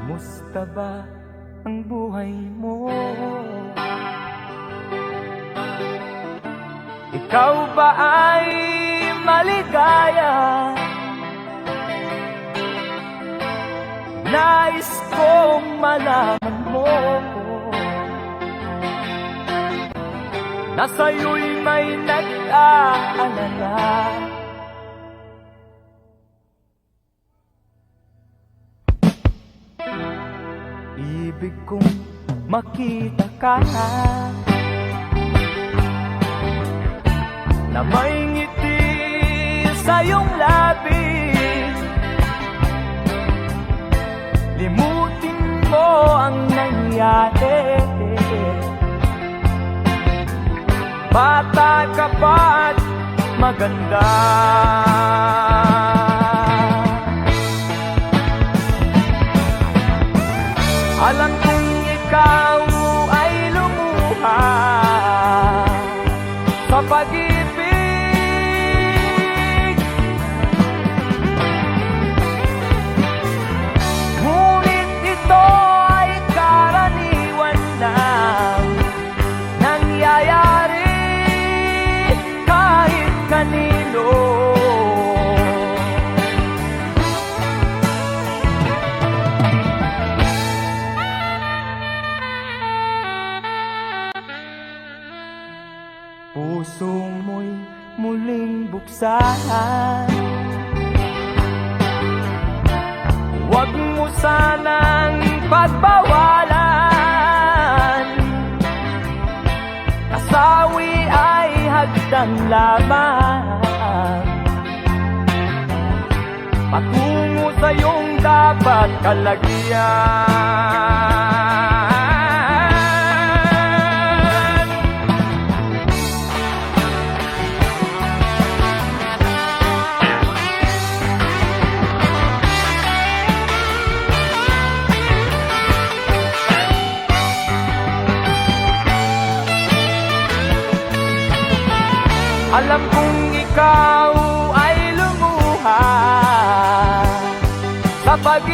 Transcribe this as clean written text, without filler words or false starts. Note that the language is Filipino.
Kumusta ba ang buhay mo? Ikaw ba ay maligaya? Nais kong malaman mo na sa'yo'y may nag-aalala. Ibig kong makita ka na may ngiti sa iyong labi. Limutin mo ang nangyari. Bata ka pa at maganda. Alam kong ikaw ay lumuha sa pag-ibig, ngunit ito ay karaniwan lang nangyayari kahit kanino. Puso mo'y muling buksan. Huwag mo sanang pagbawalan. Kasawi ay hagdan lamang patungo sa iyong dapat kalagyan. Alam kong ikaw ay lumuha sa pag